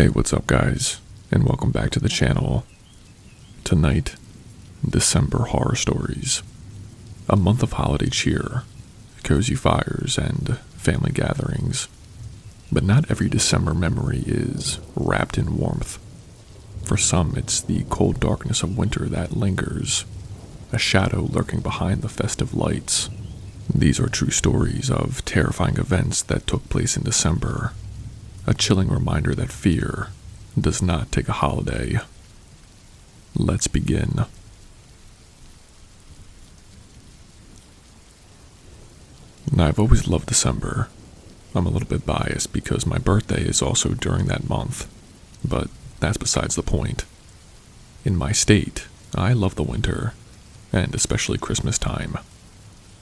Hey, what's up guys, and welcome back to the channel. Tonight, December horror stories. A month of holiday cheer, cozy fires, and family gatherings. But not every December memory is wrapped in warmth. For some, it's the cold darkness of winter that lingers, a shadow lurking behind the festive lights. These are true stories of terrifying events that took place in December. A chilling reminder that fear does not take a holiday. Let's begin. Now, I've always loved December. I'm a little bit biased because my birthday is also during that month, but that's besides the point. In my state, I love the winter, and especially Christmas time.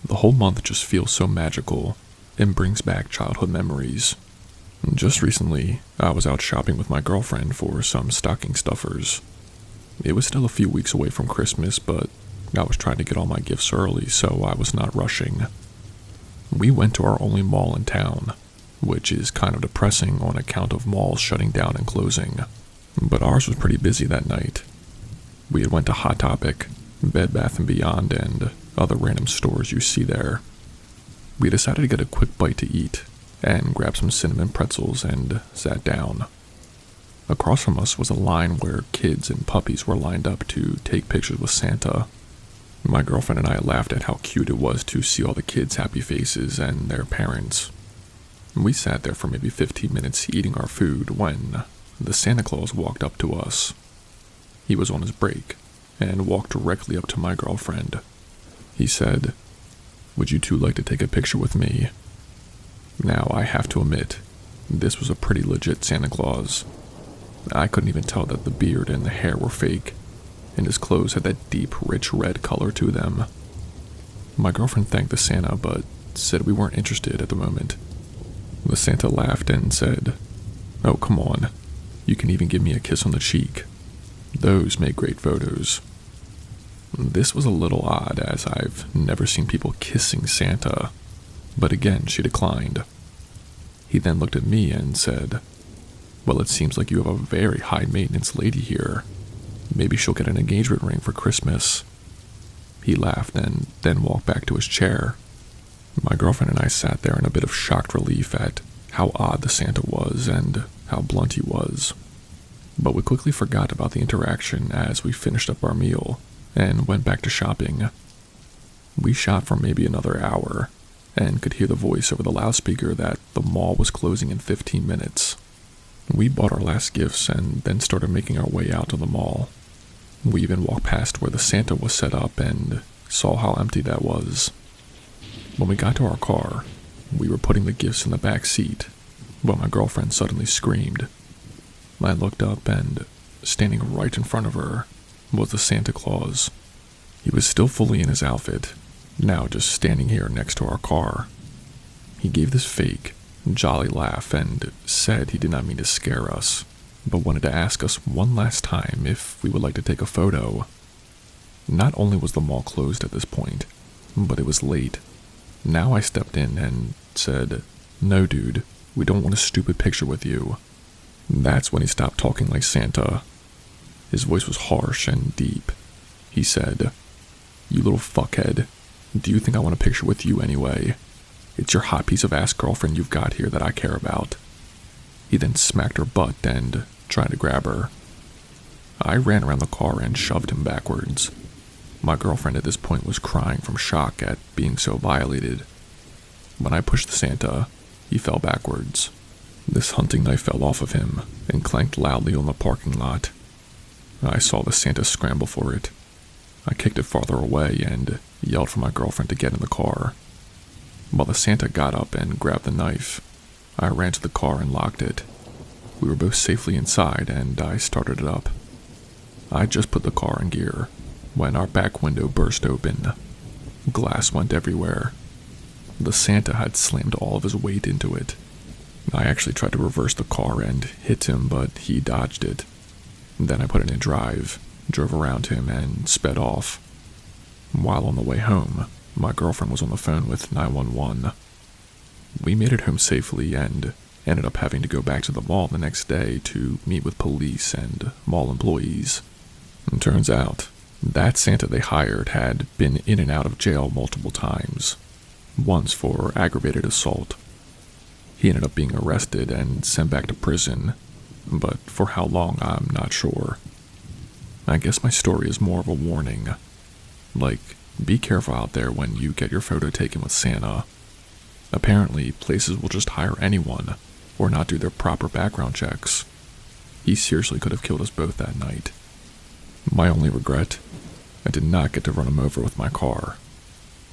The whole month just feels so magical and brings back childhood memories. Just recently, I was out shopping with my girlfriend for some stocking stuffers. It was still a few weeks away from Christmas, but I was trying to get all my gifts early, so I was not rushing. We went to our only mall in town, which is kind of depressing on account of malls shutting down and closing. But ours was pretty busy that night. We had went to Hot Topic, Bed Bath & Beyond, and other random stores you see there. We decided to get a quick bite to eat, and grabbed some cinnamon pretzels and sat down. Across from us was a line where kids and puppies were lined up to take pictures with Santa. My girlfriend and I laughed at how cute it was to see all the kids' happy faces and their parents. We sat there for maybe 15 minutes eating our food when the Santa Claus walked up to us. He was on his break and walked directly up to my girlfriend. He said, "Would you two like to take a picture with me?" Now, I have to admit, this was a pretty legit Santa Claus. I couldn't even tell that the beard and the hair were fake, and his clothes had that deep, rich red color to them. My girlfriend thanked the Santa, but said we weren't interested at the moment. The Santa laughed and said, "Oh, come on. You can even give me a kiss on the cheek. Those make great photos." This was a little odd, as I've never seen people kissing Santa. But again, she declined. He then looked at me and said, "Well, it seems like you have a very high-maintenance lady here. Maybe she'll get an engagement ring for Christmas." He laughed and then walked back to his chair. My girlfriend and I sat there in a bit of shocked relief at how odd the Santa was and how blunt he was. But we quickly forgot about the interaction as we finished up our meal and went back to shopping. We shopped for maybe another hour, and could hear the voice over the loudspeaker that the mall was closing in 15 minutes. We bought our last gifts and then started making our way out to the mall. We even walked past where the Santa was set up and saw how empty that was. When we got to our car, we were putting the gifts in the back seat when my girlfriend suddenly screamed. I looked up and, standing right in front of her, was the Santa Claus. He was still fully in his outfit, now just standing here next to our car. He gave this fake, jolly laugh and said he did not mean to scare us, but wanted to ask us one last time if we would like to take a photo. Not only was the mall closed at this point, but it was late. Now I stepped in and said, "No, dude, we don't want a stupid picture with you." That's when he stopped talking like Santa. His voice was harsh and deep. He said, "You little fuckhead. Do you think I want a picture with you anyway? It's your hot piece of ass girlfriend you've got here that I care about." He then smacked her butt and tried to grab her. I ran around the car and shoved him backwards. My girlfriend at this point was crying from shock at being so violated. When I pushed the Santa, he fell backwards. This hunting knife fell off of him and clanked loudly on the parking lot. I saw the Santa scramble for it. I kicked it farther away and yelled for my girlfriend to get in the car. While the Santa got up and grabbed the knife, I ran to the car and locked it. We were both safely inside and I started it up. I just put the car in gear when our back window burst open. Glass went everywhere. The Santa had slammed all of his weight into it. I actually tried to reverse the car and hit him, but he dodged it. Then I put it in drive, drove around him, and sped off. While on the way home, my girlfriend was on the phone with 911. We made it home safely and ended up having to go back to the mall the next day to meet with police and mall employees. And turns out, that Santa they hired had been in and out of jail multiple times, once for aggravated assault. He ended up being arrested and sent back to prison, but for how long I'm not sure. I guess my story is more of a warning. Like, be careful out there when you get your photo taken with Santa. Apparently, places will just hire anyone, or not do their proper background checks. He seriously could have killed us both that night. My only regret, I did not get to run him over with my car.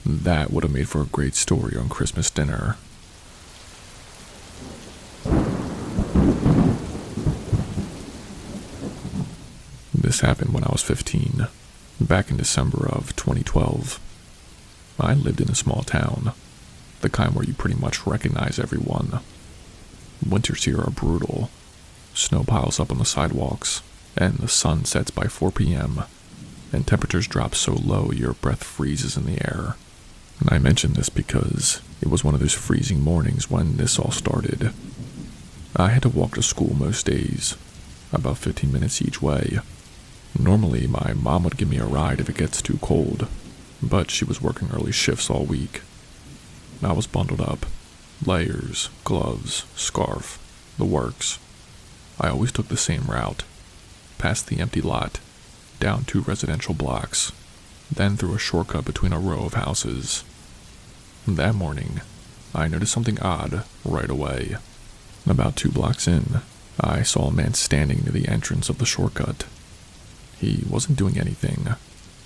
That would have made for a great story on Christmas dinner. This happened when I was 15, back in December of 2012. I lived in a small town, the kind where you pretty much recognize everyone. Winters here are brutal. Snow piles up on the sidewalks, and the sun sets by 4 p.m., and temperatures drop so low your breath freezes in the air. And I mention this because it was one of those freezing mornings when this all started. I had to walk to school most days, about 15 minutes each way. Normally, my mom would give me a ride if it gets too cold, but she was working early shifts all week. I was bundled up, layers, gloves, scarf, the works. I always took the same route, past the empty lot, down 2 residential blocks, then through a shortcut between a row of houses. That morning, I noticed something odd right away. About 2 blocks in, I saw a man standing near the entrance of the shortcut. He wasn't doing anything,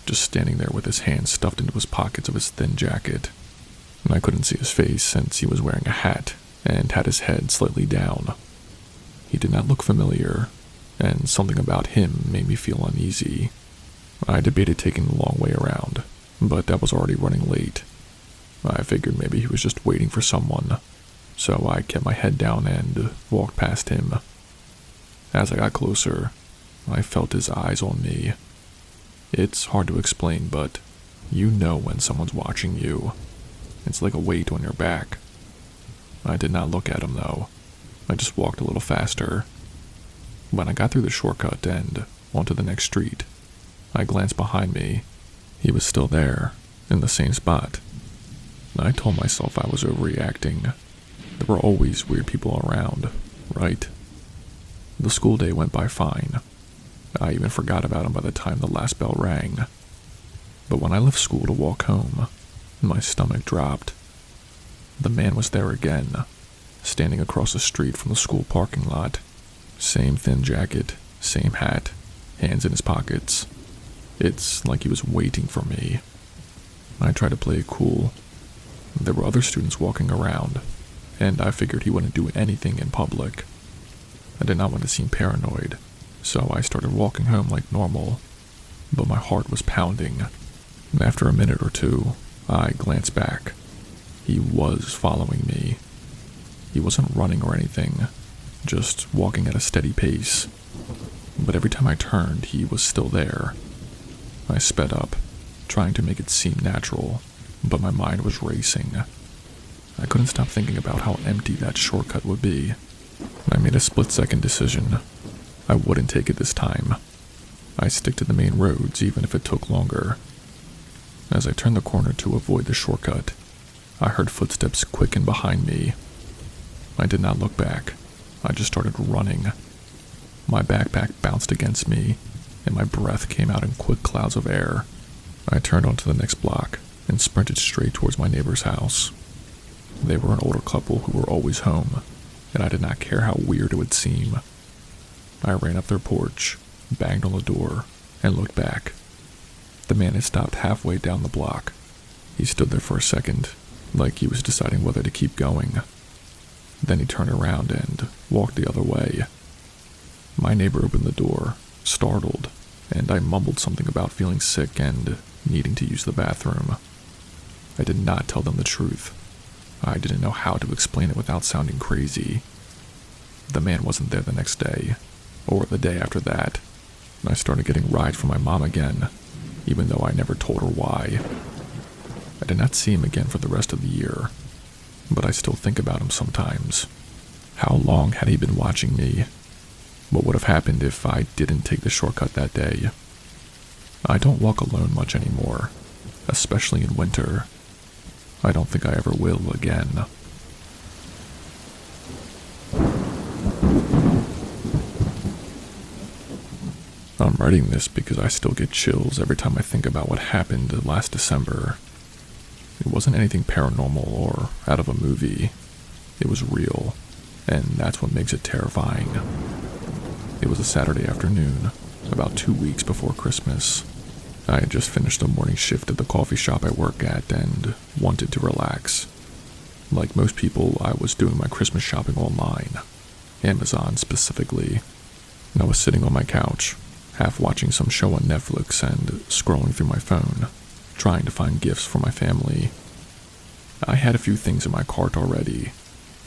just standing there with his hands stuffed into his pockets of his thin jacket. And I couldn't see his face since he was wearing a hat and had his head slightly down. He did not look familiar, and something about him made me feel uneasy. I debated taking the long way around, but that was already running late. I figured maybe he was just waiting for someone, so I kept my head down and walked past him. As I got closer, I felt his eyes on me. It's hard to explain, but you know when someone's watching you. It's like a weight on your back. I did not look at him, though. I just walked a little faster. When I got through the shortcut and onto the next street, I glanced behind me. He was still there, in the same spot. I told myself I was overreacting. There were always weird people around, right? The school day went by fine. I even forgot about him by the time the last bell rang. But when I left school to walk home, my stomach dropped. The man was there again, standing across the street from the school parking lot. Same thin jacket, same hat, hands in his pockets. It's like he was waiting for me. I tried to play it cool. There were other students walking around, and I figured he wouldn't do anything in public. I did not want to seem paranoid, so I started walking home like normal, but my heart was pounding. And after a minute or two, I glanced back. He was following me. He wasn't running or anything, just walking at a steady pace. But every time I turned, he was still there. I sped up, trying to make it seem natural, but my mind was racing. I couldn't stop thinking about how empty that shortcut would be. I made a split-second decision. I wouldn't take it this time. I'd stick to the main roads even if it took longer. As I turned the corner to avoid the shortcut, I heard footsteps quicken behind me. I did not look back. I just started running. My backpack bounced against me, and my breath came out in quick clouds of air. I turned onto the next block and sprinted straight towards my neighbor's house. They were an older couple who were always home, and I did not care how weird it would seem. I ran up their porch, banged on the door, and looked back. The man had stopped halfway down the block. He stood there for a second, like he was deciding whether to keep going. Then he turned around and walked the other way. My neighbor opened the door, startled, and I mumbled something about feeling sick and needing to use the bathroom. I did not tell them the truth. I didn't know how to explain it without sounding crazy. The man wasn't there the next day, or the day after that, and I started getting rides from my mom again, even though I never told her why. I did not see him again for the rest of the year, but I still think about him sometimes. How long had he been watching me? What would have happened if I didn't take the shortcut that day? I don't walk alone much anymore, especially in winter. I don't think I ever will again. I'm writing this because I still get chills every time I think about what happened last December. It wasn't anything paranormal or out of a movie. It was real, and that's what makes it terrifying. It was a Saturday afternoon, about 2 weeks before Christmas. I had just finished a morning shift at the coffee shop I work at and wanted to relax. Like most people, I was doing my Christmas shopping online, Amazon specifically. And I was sitting on my couch, half watching some show on Netflix and scrolling through my phone, trying to find gifts for my family. I had a few things in my cart already: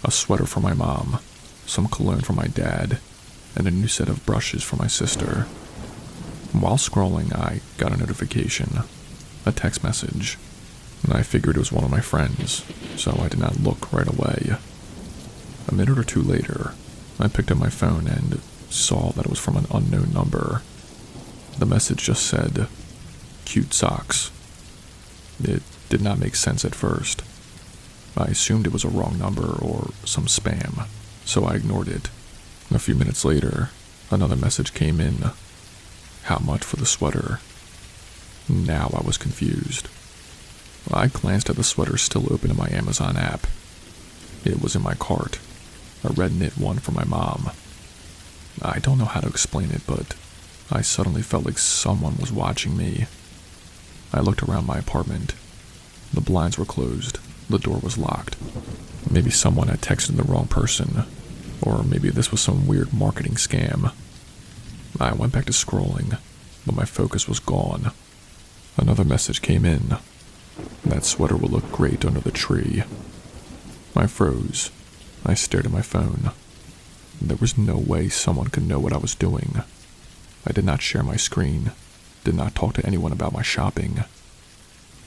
a sweater for my mom, some cologne for my dad, and a new set of brushes for my sister. While scrolling, I got a notification, a text message, and I figured it was one of my friends, so I did not look right away. A minute or two later, I picked up my phone and saw that it was from an unknown number. The message just said, "Cute socks." It did not make sense at first. I assumed it was a wrong number or some spam, so I ignored it. A few minutes later, another message came in. How much for the sweater? Now I was confused. I glanced at the sweater still open in my Amazon app. It was in my cart, a red knit one for my mom. I don't know how to explain it, but I suddenly felt like someone was watching me. I looked around my apartment. The blinds were closed. The door was locked. Maybe someone had texted the wrong person, or maybe this was some weird marketing scam. I went back to scrolling, but my focus was gone. Another message came in. That sweater will look great under the tree. I froze. I stared at my phone. There was no way someone could know what I was doing. I did not share my screen, did not talk to anyone about my shopping.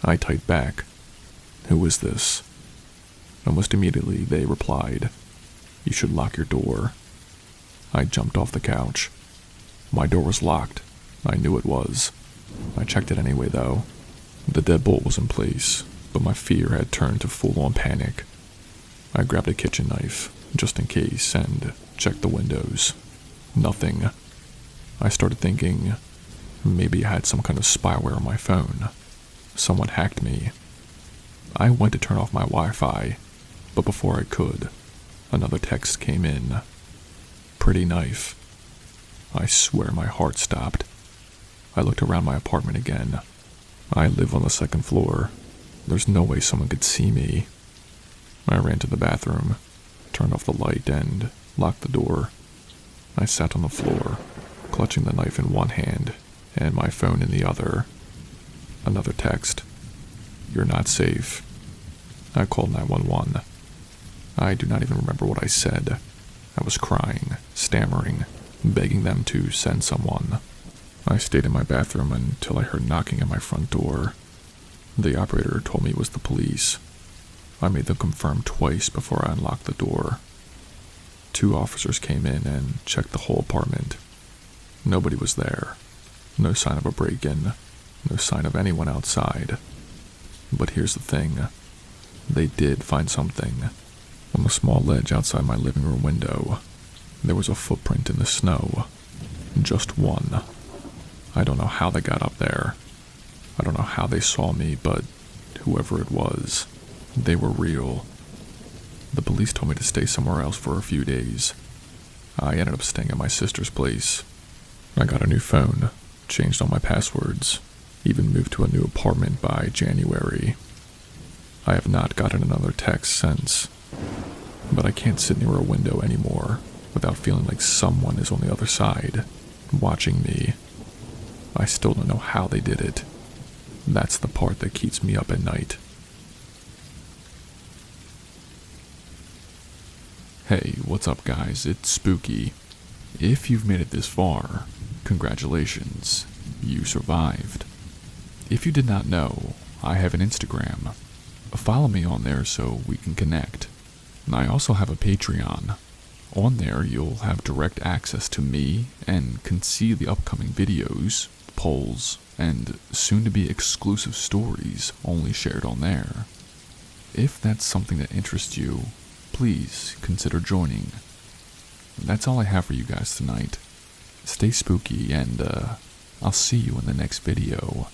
I typed back, "Who is this?" Almost immediately, they replied, "You should lock your door." I jumped off the couch. My door was locked. I knew it was. I checked it anyway, though. The deadbolt was in place, but my fear had turned to full-on panic. I grabbed a kitchen knife, just in case, and checked the windows. Nothing. I started thinking, maybe I had some kind of spyware on my phone. Someone hacked me. I went to turn off my Wi-Fi, but before I could, another text came in. "Pretty knife." I swear my heart stopped. I looked around my apartment again. I live on the second floor. There's no way someone could see me. I ran to the bathroom, turned off the light, and locked the door. I sat on the floor, clutching the knife in one hand and my phone in the other. Another text. "You're not safe." I called 911. I do not even remember what I said. I was crying, stammering, begging them to send someone. I stayed in my bathroom until I heard knocking at my front door. The operator told me it was the police. I made them confirm twice before I unlocked the door. 2 officers came in and checked the whole apartment. Nobody was there. No sign of a break-in. No sign of anyone outside. But here's the thing. They did find something. On the small ledge outside my living room window, there was a footprint in the snow. Just one. I don't know how they got up there. I don't know how they saw me, but whoever it was, they were real. The police told me to stay somewhere else for a few days. I ended up staying at my sister's place. I got a new phone, changed all my passwords, even moved to a new apartment by January. I have not gotten another text since, but I can't sit near a window anymore without feeling like someone is on the other side, watching me. I still don't know how they did it. That's the part that keeps me up at night. Hey, what's up guys? It's Spooky. If you've made it this far, congratulations, you survived. If you did not know, I have an Instagram. Follow me on there so we can connect. I also have a Patreon. On there, you'll have direct access to me and can see the upcoming videos, polls, and soon-to-be exclusive stories only shared on there. If that's something that interests you, please consider joining. That's all I have for you guys tonight. Stay spooky, and I'll see you in the next video.